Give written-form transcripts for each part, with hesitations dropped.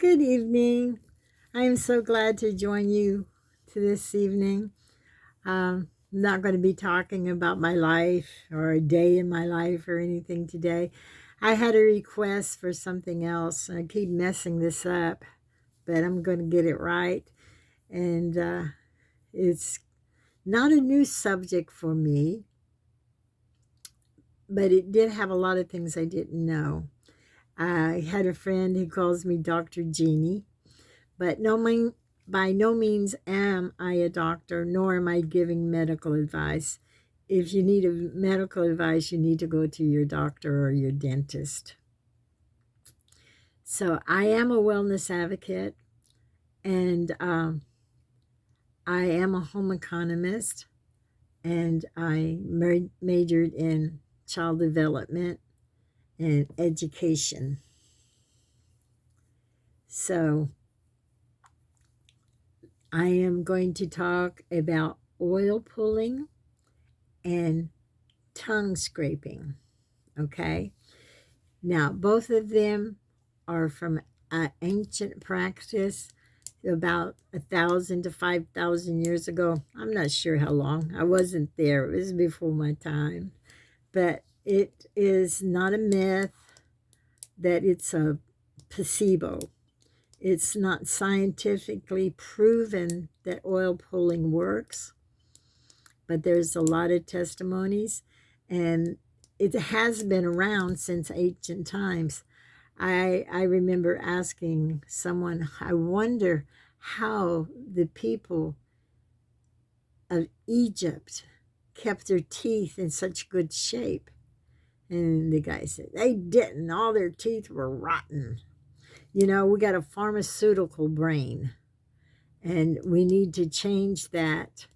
Good evening. I am so glad to join you to this evening. I'm not going to be talking about my life or a day in my life or anything today. I had a request for something else. I keep messing this up, but I'm going to get it right. And it's not a new subject for me, but it did have a lot of things I didn't know. I had a friend who calls me Dr. Jeannie. But by no means am I a doctor, nor am I giving medical advice. If you need a medical advice, you need to go to your doctor or your dentist. So I am a wellness advocate, and I am a home economist, and I majored in child development and education. So I am going to talk about oil pulling and tongue scraping. Okay. Now, both of them are from ancient practice about 1,000 to 5,000 years ago. I'm not sure how long. I wasn't there. It was before my time. But it is not a myth that it's a placebo. It's not scientifically proven that oil pulling works, but there's a lot of testimonies, and it has been around since ancient times. I remember asking someone, I wonder how the people of Egypt kept their teeth in such good shape. And the guy said, they didn't. All their teeth were rotten. You know, we got a pharmaceutical brain, and we need to change that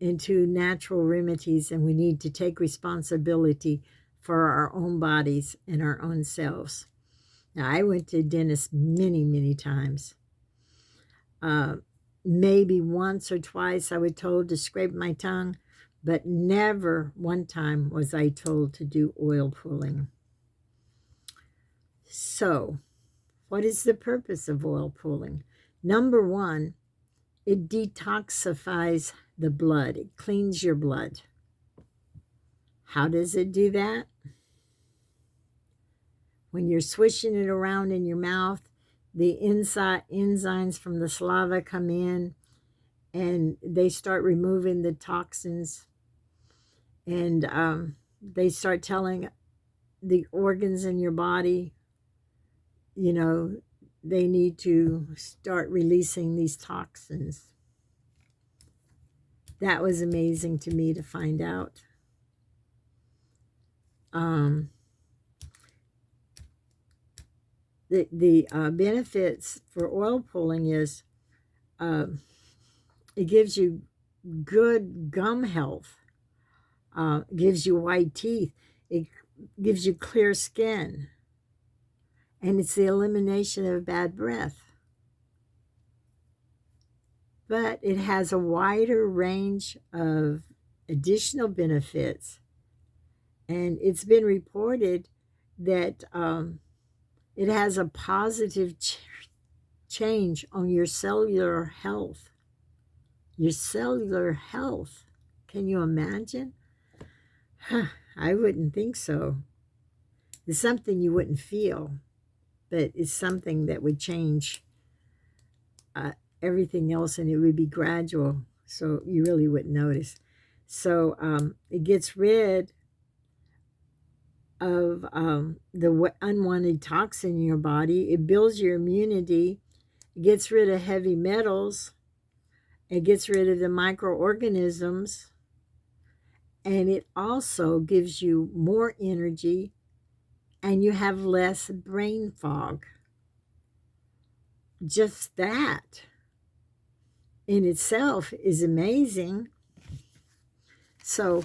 into natural remedies, and we need to take responsibility for our own bodies and our own selves. Now, I went to a dentist many, many times. Maybe once or twice I was told to scrape my tongue, but never one time was I told to do oil pulling. So, what is the purpose of oil pulling? Number one, it detoxifies the blood. It cleans your blood. How does it do that? When you're swishing it around in your mouth, the inside enzymes from the saliva come in, and they start removing the toxins, and they start telling the organs in your body, you know, they need to start releasing these toxins. That was amazing to me to find out. The benefits for oil pulling is it gives you good gum health, gives you white teeth, it gives you clear skin, and it's the elimination of bad breath. But it has a wider range of additional benefits, and it's been reported that it has a positive change on your cellular health. Your cellular health. Can you imagine? I wouldn't think so. It's something you wouldn't feel, but it's something that would change everything else, and it would be gradual, so you really wouldn't notice. So it gets rid of the unwanted toxin in your body. It builds your immunity. It gets rid of heavy metals. It gets rid of the microorganisms. And it also gives you more energy, and you have less brain fog. Just that in itself is amazing. So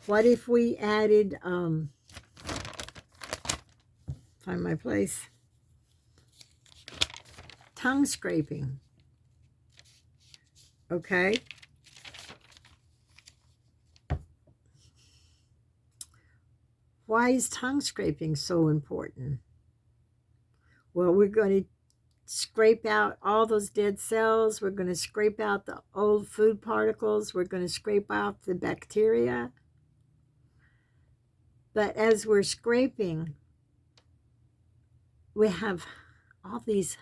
what if we added, find my place, tongue scraping? Okay. Why is tongue scraping so important? Well, we're going to scrape out all those dead cells. We're going to scrape out the old food particles. We're going to scrape out the bacteria. But as we're scraping, we have all these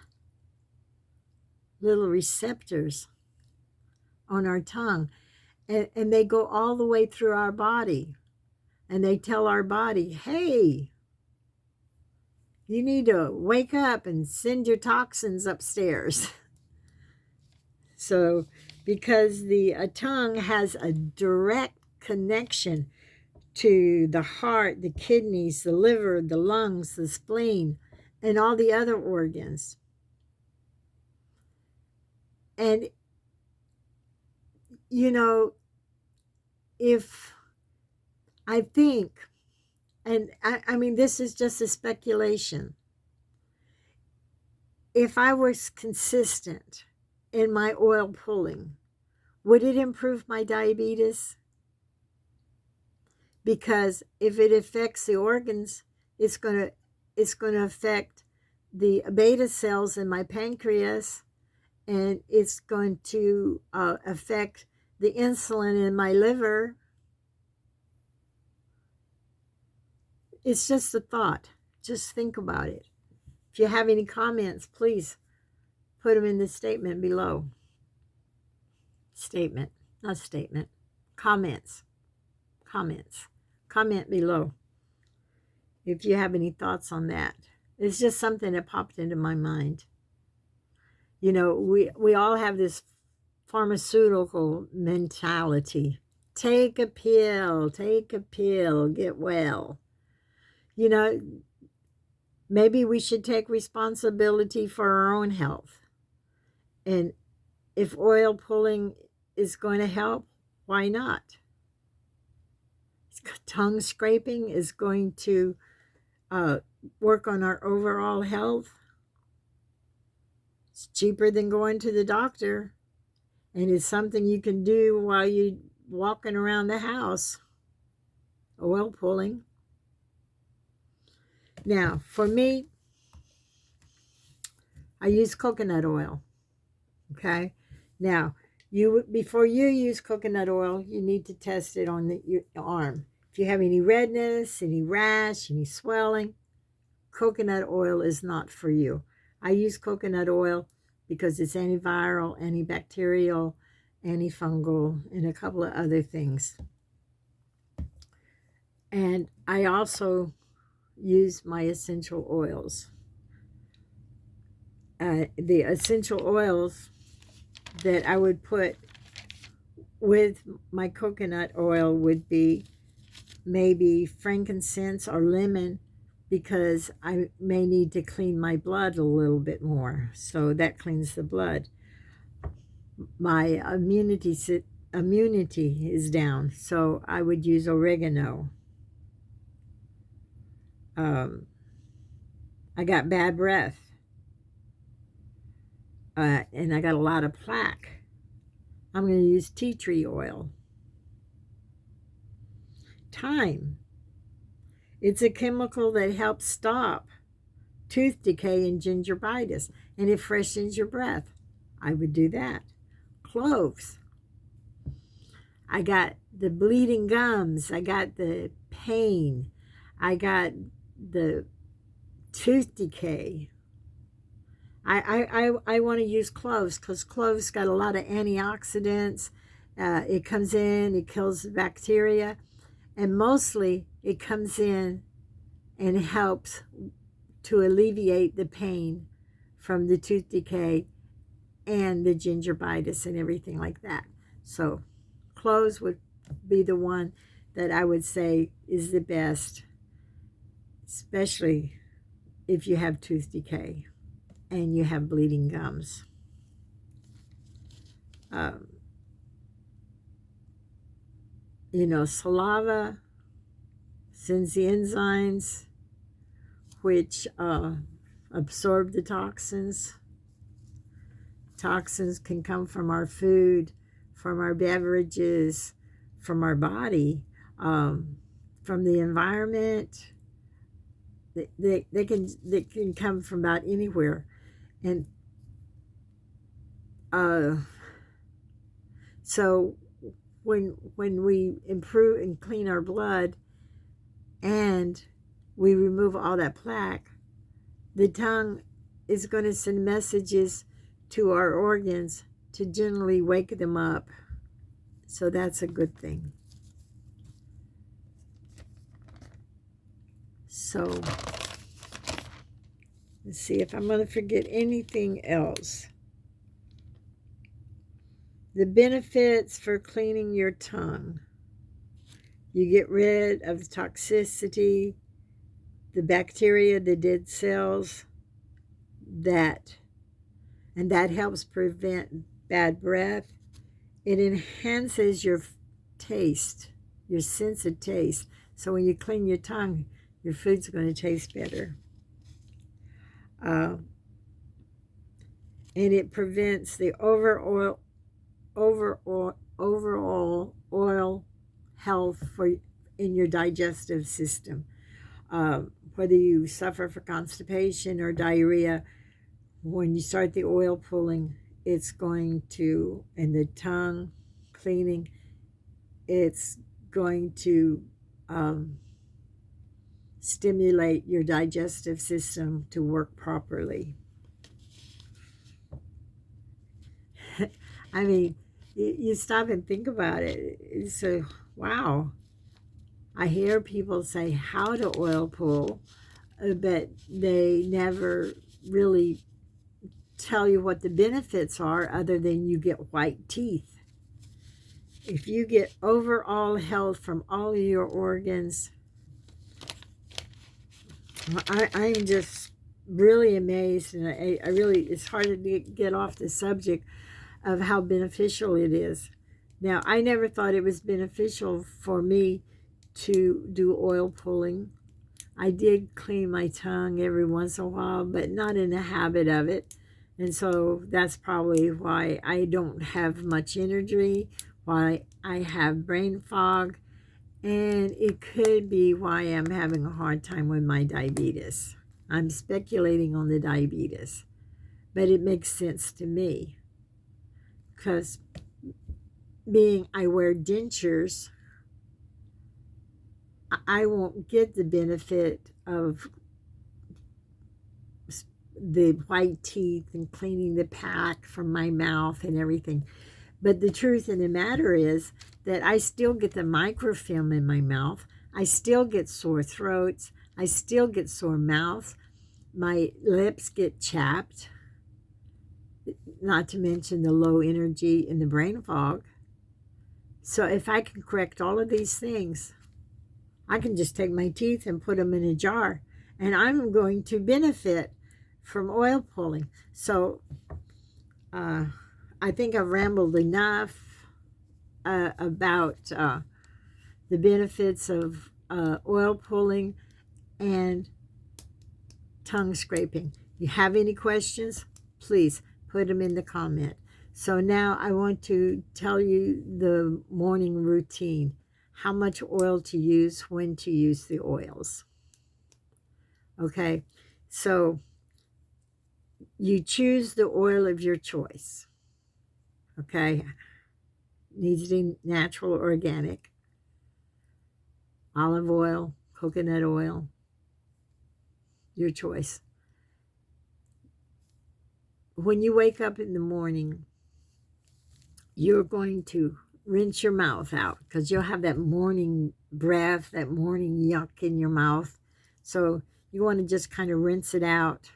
little receptors on our tongue, and they go all the way through our body, and they tell our body, hey, you need to wake up and send your toxins upstairs. So because the tongue has a direct connection to the heart, the kidneys, the liver, the lungs, the spleen, and all the other organs. And, you know, if I think, and I mean, this is just a speculation, if I was consistent in my oil pulling, would it improve my diabetes? Because if it affects the organs, it's going to affect the beta cells in my pancreas, and it's going to affect the insulin in my liver. It's just a thought. Just think about it. If you have any comments, please put them in the statement below. Statement, not statement. Comments. Comments. Comment below if you have any thoughts on that. It's just something that popped into my mind. You know, we all have this pharmaceutical mentality. Take a pill, get well. You know, maybe we should take responsibility for our own health. And if oil pulling is going to help, why not? Tongue scraping is going to work on our overall health. It's cheaper than going to the doctor, and it's something you can do while you're walking around the house. Oil pulling. Now, for me, I use coconut oil. Okay. Now, before you use coconut oil, you need to test it on your arm. If you have any redness, any rash, any swelling, coconut oil is not for you. I use coconut oil because it's antiviral, antibacterial, antifungal, and a couple of other things. And I also use my essential oils. The essential oils that I would put with my coconut oil would be maybe frankincense or lemon, because I may need to clean my blood a little bit more. So that cleans the blood. My immunity is down, so I would use oregano. I got bad breath. And I got a lot of plaque. I'm going to use tea tree oil. Thyme. It's a chemical that helps stop tooth decay and gingivitis, and it freshens your breath. I would do that. Cloves. I got the bleeding gums. I got the pain. I got the tooth decay. I want to use cloves because cloves got a lot of antioxidants. It comes in, it kills bacteria, and mostly it comes in and helps to alleviate the pain from the tooth decay and the gingivitis and everything like that. So cloves would be the one that I would say is the best, especially if you have tooth decay and you have bleeding gums. You know, saliva sends the enzymes which absorb the toxins. Toxins can come from our food, from our beverages, from our body, from the environment. They can come from about anywhere. And so when we improve and clean our blood and we remove all that plaque, the tongue is going to send messages to our organs to gently wake them up. So that's a good thing. So let's see if I'm going to forget anything else. The benefits for cleaning your tongue. You get rid of the toxicity, the bacteria, the dead cells, and that helps prevent bad breath. It enhances your taste, your sense of taste. So when you clean your tongue, your food's going to taste better. And it prevents the overall oil health in your digestive system. Whether you suffer from constipation or diarrhea, when you start the oil pulling, it's going to, and the tongue cleaning, it's going to stimulate your digestive system to work properly. I mean, you stop and think about it. It's a, wow. I hear people say how to oil pull, but they never really tell you what the benefits are other than you get white teeth. If you get overall health from all of your organs, I'm just really amazed, and I really, it's hard to get off the subject of how beneficial it is. Now, I never thought it was beneficial for me to do oil pulling. I did clean my tongue every once in a while, but not in the habit of it. And so that's probably why I don't have much energy, why I have brain fog, and it could be why I'm having a hard time with my diabetes. I'm speculating on the diabetes, but it makes sense to me because being I wear dentures, I won't get the benefit of the white teeth and cleaning the plaque from my mouth and everything. But the truth of the matter is that I still get the microfilm in my mouth. I still get sore throats. I still get sore mouth. My lips get chapped, not to mention the low energy and the brain fog. So if I can correct all of these things, I can just take my teeth and put them in a jar, and I'm going to benefit from oil pulling. So I think I've rambled enough about the benefits of oil pulling and tongue scraping. You have any questions, please put them in the comment. So now I want to tell you the morning routine, how much oil to use, when to use the oils. Okay, so you choose the oil of your choice. Okay, needs to be natural, organic, olive oil, coconut oil, your choice. When you wake up in the morning, you're going to rinse your mouth out because you'll have that morning breath, that morning yuck in your mouth. So you want to just kind of rinse it out,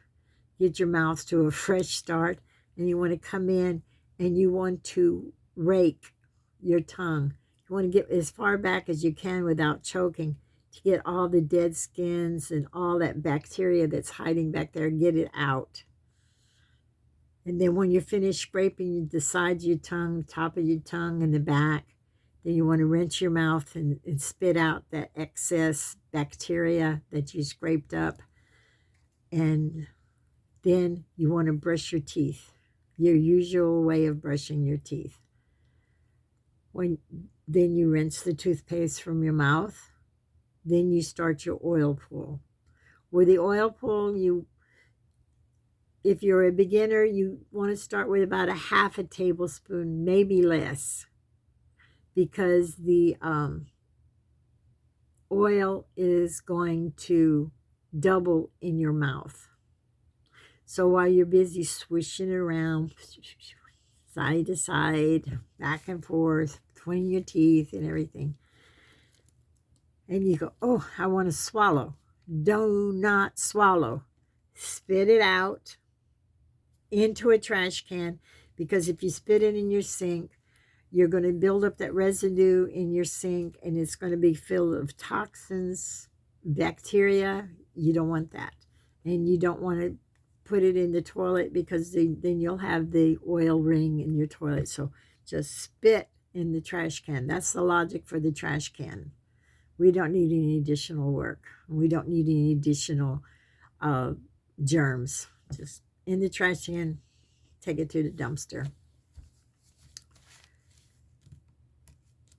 get your mouth to a fresh start, and you want to come in and you want to rake your tongue. You want to get as far back as you can without choking to get all the dead skins and all that bacteria that's hiding back there, get it out. And then when you're finished scraping the sides of your tongue, top of your tongue, and the back, then you want to rinse your mouth and spit out that excess bacteria that you scraped up. And then you want to brush your teeth, your usual way of brushing your teeth. Then you rinse the toothpaste from your mouth. Then you start your oil pull. With the oil pull, if you're a beginner, you want to start with about a half a tablespoon, maybe less, because the oil is going to double in your mouth. So while you're busy swishing around, side to side, back and forth, between your teeth and everything, and you go, oh, I want to swallow. Do not swallow. Spit it out into a trash can, because if you spit it in your sink, you're going to build up that residue in your sink, and it's going to be filled with toxins, bacteria. You don't want that. And you don't want to put it in the toilet, because then you'll have the oil ring in your toilet. So just spit in the trash can. That's the logic for the trash can. We don't need any additional work. We don't need any additional germs. Just in the trash can, take it to the dumpster.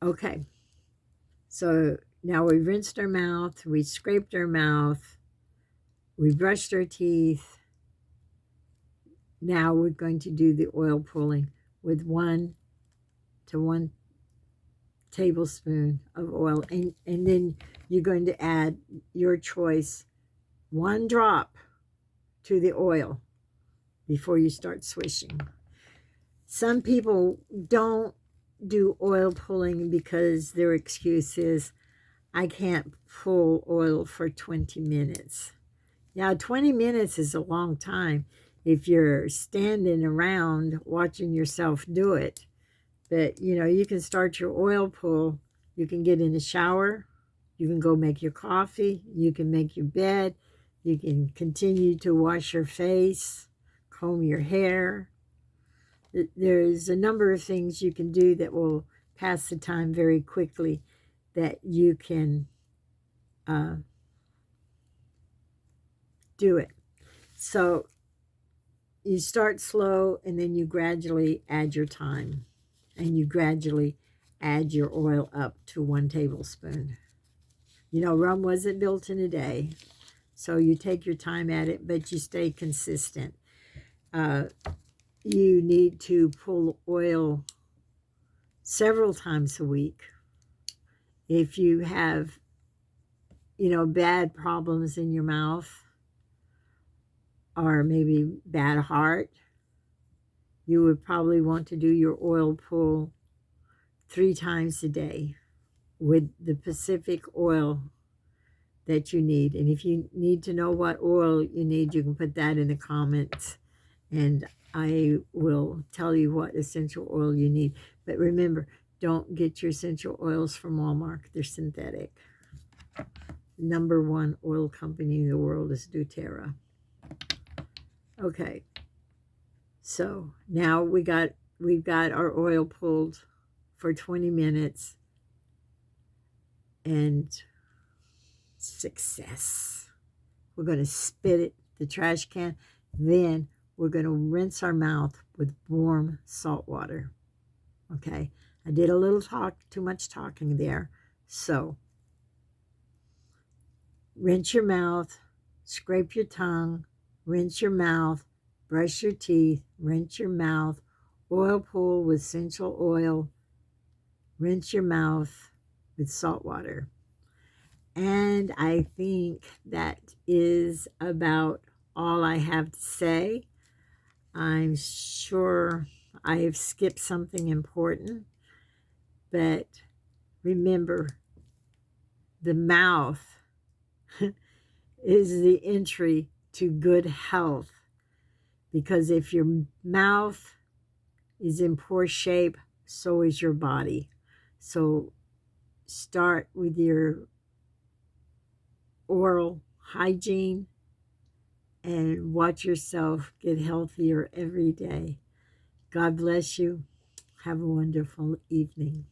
Okay, so now we rinsed our mouth, we scraped our mouth, we brushed our teeth. Now we're going to do the oil pulling with 1 to 1 tablespoon of oil, and then you're going to add your choice, 1 drop to the oil before you start swishing. Some people don't do oil pulling because their excuse is, I can't pull oil for 20 minutes. Now, 20 minutes is a long time if you're standing around watching yourself do it. But, you know, you can start your oil pull. You can get in the shower. You can go make your coffee. You can make your bed. You can continue to wash your face, comb your hair. There's a number of things you can do that will pass the time very quickly, that you can do it. So you start slow, and then you gradually add your time, and you gradually add your oil up to 1 tablespoon. You know, Rome wasn't built in a day, so you take your time at it, but you stay consistent. You need to pull oil several times a week. If you have, you know, bad problems in your mouth, or maybe bad heart, you would probably want to do your oil pull 3 times a day with the specific oil that you need. And if you need to know what oil you need, you can put that in the comments, and I will tell you what essential oil you need. But remember, don't get your essential oils from Walmart. They're synthetic. #1 oil company in the world is doTERRA. Okay, so now we've got our oil pulled for 20 minutes, and success. We're going to spit it, the trash can. Then we're going to rinse our mouth with warm salt water. Okay, I did a little too much talking there. So rinse your mouth, scrape your tongue, rinse your mouth, brush your teeth, rinse your mouth, oil pull with essential oil, rinse your mouth with salt water. And I think that is about all I have to say. I'm sure I have skipped something important, but remember, the mouth is the entry to good health, because if your mouth is in poor shape, so is your body. So start with your oral hygiene and watch yourself get healthier every day. God bless you. Have a wonderful evening.